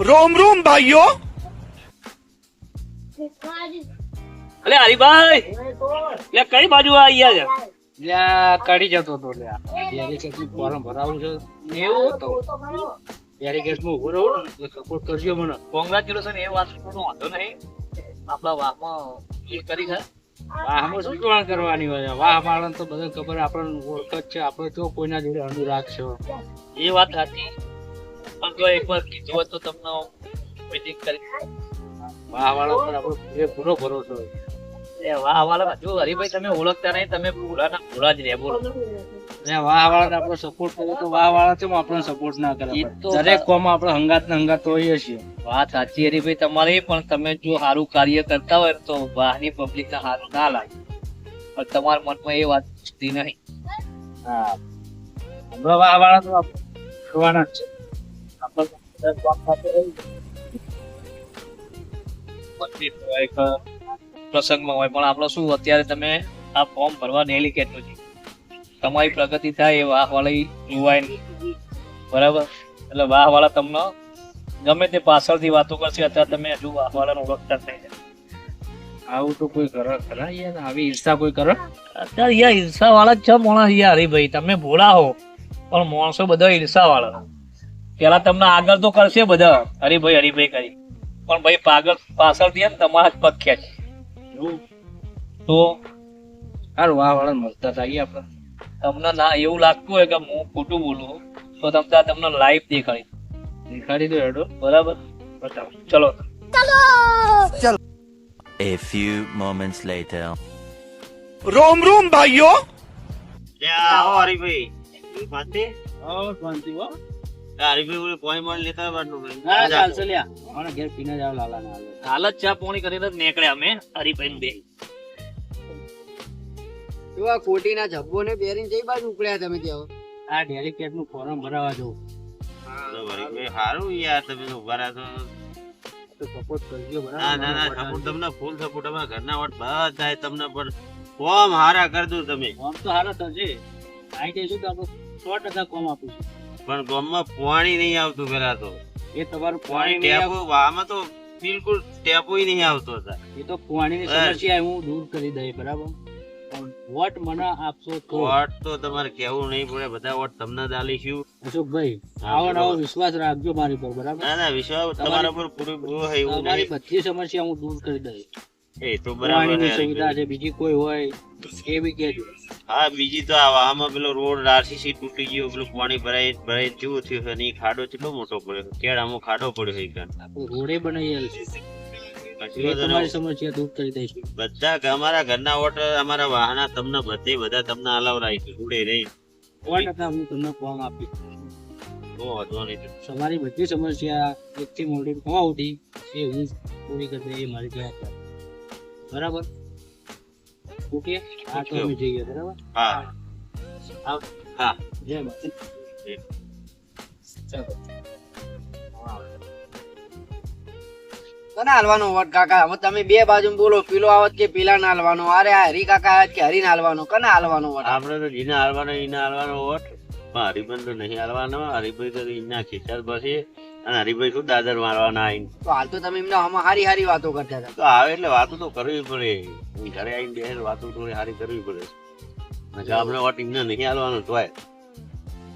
रोम रोम भाइयों। અલે હરીભાઈ લે કઈ બાજુ આયા છે? લ્યા કાઢી જતો તો લ્યા બેરિકેડનું ફોર્મ ભરાવું છે એવું તો બેરિકેડમાં ઉભો રહું ને સપોર્ટ કરજો મને. કોંગ્રેચ્યુલેશન એ વાત નો વાંધો નહીં. આપણા વાહમાં એ કરી છે. વાહમાં શું જોડાણ કરવાની હોય વાહ વાળાને તો બધાને ખબર આપણને ઓળખ જ છે. આપણે તો કોઈના જોડે અનુરાગ છે. એ વાત સાચી પણ જો એકવાર કીધું હોત તો તમને મીટિંગ કરી વાહ વાળા પર આપણો પૂરો ભરોસો હોય. એ વાહ વાલા જો હરીભાઈ તમે ઓળખતા નહીં, તમે ભૂલાના ભૂલા જ રહે બોલો. ને વાહ વાળાને આપણે સપોર્ટ કરીએ તો વાહ વાળા કેમ આપણને સપોર્ટ ના કરે? એ તો દરેક કોમમાં આપણે હંગાત ને હંગાત હોઈએ છીએ. વાત સાચી હરીભાઈ તમારી, પણ તમે જો સારું કાર્ય કરતા હોય તો બહારની પબ્લિક ને સારું ના લાગે, પણ તમારા મનમાં એ વાત ઘૂસતી નહીં. હા હમણાં વાહ વાળા તો આપણે જોવાના જ છે. આપણે બધા કામ સાથે રહીએ. મંદિર હોય કે પ્રસંગમાં હોય, પણ આપણે શું અત્યારે તમે આ ફોર્મ ભરવા ડેલિકેટનું છે, તમારી પ્રગતિ થાય એ વાહ વાળી જોવાય નહીં, બરાબર? એટલે વાહ વાળા તમને ગમે તે પાછળથી વાતો કરશે, અત્યારે તમે હજુ વાહ વાળાને ઓળખતા જ નહીં. આવું તો કોઈ કરે ખરા યાર? આવી ઈર્ષા કોઈ કરે? અત્યારે યાર ઈર્ષા વાળા જ છે માણસ યાર. હરીભાઈ તમે ભોળા હો પણ માણસો બધા ઈર્ષા વાળા. પેલા તમને આગળ તો કરશે બધા હરીભાઈ હરીભાઈ કરી, પણ ભાઈ પાછળથી એમ તમારા જ પગ ખેંચે. તો હારું વાહ વાળાને મળતા થઈએ આપણે. તમને ના એવું લાગતું હોય કે હું ખોટું બોલું તો તમને લાઈવ દેખાડી, દેખાડી દો હેડો. બરાબર? બતાવો ચલો. A few moments later. रोम रोम भाइयों। આવો હરીભાઈ શાંતિ શાંતિ હો. હરીભાઈ ઓલી પોઈ માં લેતા બારનું ના ચાલશે લ્યા. મને ઘેર પીને જાવ લાલા ના હાલે. હાલત ચા પોણી કરીને જ નીકળ્યા અમે હરીભાઈ બે. એવા કોટીના જબ્બો ને પહેરીને જઈ બાજુ ઉકળ્યા તમે ત્યાં? આ ડેલિકેટનું ફોર્મ ભરાવા જવું હરીભાઈ સારું યાર તમે તો ઉભા રહ્યા તો છો. સપોર્ટ કરજો બરાબર? ના ના ના સપોર્ટ તમને ફૂલ સપોર્ટ અમારા ઘરના વટ બધા તમને પણ કોમ હારા કરી દઉં તમે. ફોર્મ તો હારા થશે. આવી જઈશું તો આપણે 100% કોમ આપીશું. પણ ગામમાં પાણી નહીં આવતું પેલા તો. એ તમારું પાણી પાણી ટેપો આમાં તો બિલકુલ ટેપો નહીં આવતો હતા. એ તો પાણીની સમસ્યા હું દૂર કરી દઈ બરાબર, પણ વોટ મને આપશો તો. વોટ તો તમારે કેવું નહીં પડે, બધા વોટ તમને જ આલીશું. અશોકભાઈ હા, આવો નવો બરોબર. વિશ્વાસ રાખજો મારી પર બરાબર. ના ના વિશ્વાસ તમારા પર પૂરેપૂરો હોય એવું તમારી નહીં. બધી સમસ્યા હું દૂર કરી દઈશ. એ તો બરાબર પાણીની છે સુવિધા હરીભાઈ. છે, બીજી કોઈ હોય એ બી કહેજો. હા બીજી તો આ આમાં પેલો રોડ આરસીસી તૂટી ગયો, પેલું પાણી ભરાઈ ભરાઈ જેવું થયું છે ને ઈ ખાડો કેટલો મોટો પડ્યો, કેળામાં ખાડો પડ્યો છે ઈ કાન. આપણે રોડે બનાવી છે, પછી એ બધા તમારી સમસ્યા દૂર કરી દઈશું. બધા અમારા ઘરના વોટ અમારા વાહના તમને બધે બધા તમને અલાવરાય રોડે રહી 100% હું તમને ફોર્મ આપીશ. તો વાંધો નહીં. તમારી બધી સમસ્યા એકથી મોટી કોણ ઉઠી એ હું પૂરી કરી દઈ, એ મારી જવાબદારી બરાબર. ઓકે હા તો અમે જઈએ બરાબર. હા હા જય માતા. ચાલો. કોને હાલવાનો વટ કાકા? હવે તમે બે બાજુ બોલો, પેલો આવત કે પેલા ના હાલવાનો, અરે આ હરી કાકા આવત કે હરી ના હાલવાનો, કોને હાલવાનો વટ? આપડે તો જીને હાલવાનો ઈને હાલવાનો વોટ, પણ હરિભાઈ તો નહીં હાલવાનો. હરિભાઈ તો એમના ખીચાર પછી અને હરિભાઈ શું દાદર મારવાના આવીને. તો હાલ તો તમે એમને આમાં હારી હારી વાતો કરતા હતા. તો આવે એટલે વાતો તો કરવી પડે. ઘરે આવીને બે વાતો થોડી સારી કરવી પડે. આપણે વોટ એમને નહીં હાલવાનો તોય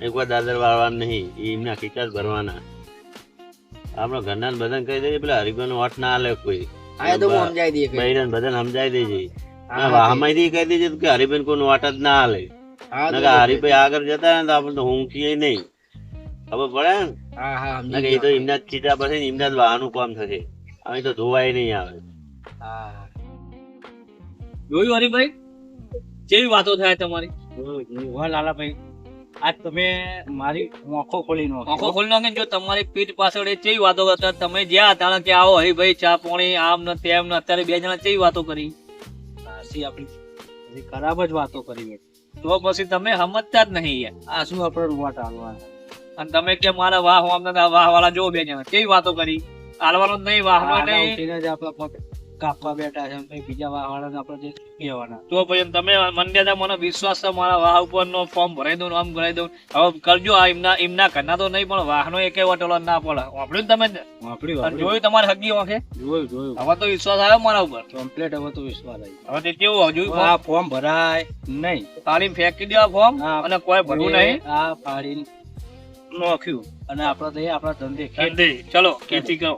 એકવાર દાદર વાળવાનું નહીં, એ એમના ખીચા જ ભરવાના. આપણે ઘરના બધાને કહી દઈએ પેલા હરિભાઈ નો વોટ ના હાલે કોઈ. હા એ તો હું સમજાઈ દઈએ કે. બધાને સમજાઈ દેજે. વાહમાંથી કહી દેજે કે હરિભાઈ કોઈ વોટ જ ના હાલે. હા તો હરિભાઈ આગળ જતા ને તો આપણે તો ઊંઘીએ નહીં, ખબર પડે ને. હા હા ના કે એ તો એમના જ ચીટા પાસે એમના જ વાહનું કામ થશે, અમે તો ધોવાય નહીં આવે. હા જોયું હરીભાઈ કેવી વાતો થાય તમારી? વાહ લાલાભાઈ આજ તમે મારી આંખો ખોલી નો આંખો ખોલી નાખે. જો તમારી પીઠ પાછળ એ કેવી વાતો કરતા, તમે જ્યાં હતા કે આવો હરીભાઈ ચા પાણી આમ ને તેમ ને, અત્યારે બે જણા કેવી વાતો કરી. સાચી આપણી ખરાબ જ વાતો કરી. તો પછી તમે સમજતા જ નહીં યાર. આ શું આપણે વોટ હાલવાના? અને તમે કે મારા વાહ વાહ વાહ વાળા જો બે જણા કેવી વાતો કરી. હાલવાનો જ નહીં, વાહનો નહીં. ઉઠીને જ આપણા પગ કાપવા બેઠા છે પછી બીજા વાળાને આપણે જે કહેવાના તો પછી તમે મંડ્યા મને વિશ્વાસ છે મારા વાહ ઉપર નો ફોર્મ ભરાઈ દઉં આમ ભરાઈ દઉં હવે કરજો આ એમના ઘરના તો નહીં પણ વાહનો એકે વટોલો ના પડે વાપર્યું ને તમે અને જોયું તમારી હગી વાંખે જોયું હવે તો વિશ્વાસ આવ્યો મારા ઉપર કમ્પ્લીટ હવે તો વિશ્વાસ આવી હવે તે કેવું જોયું આ ફોર્મ ભરાય નહીં તાલીમ ફેંકી દેવા ફોર્મ હા. અને કોઈ ભરવું નહીં આ ફાડીને નોખ્યું અને આપણે તો આપણા ધંધે ચલો ખેતી કરો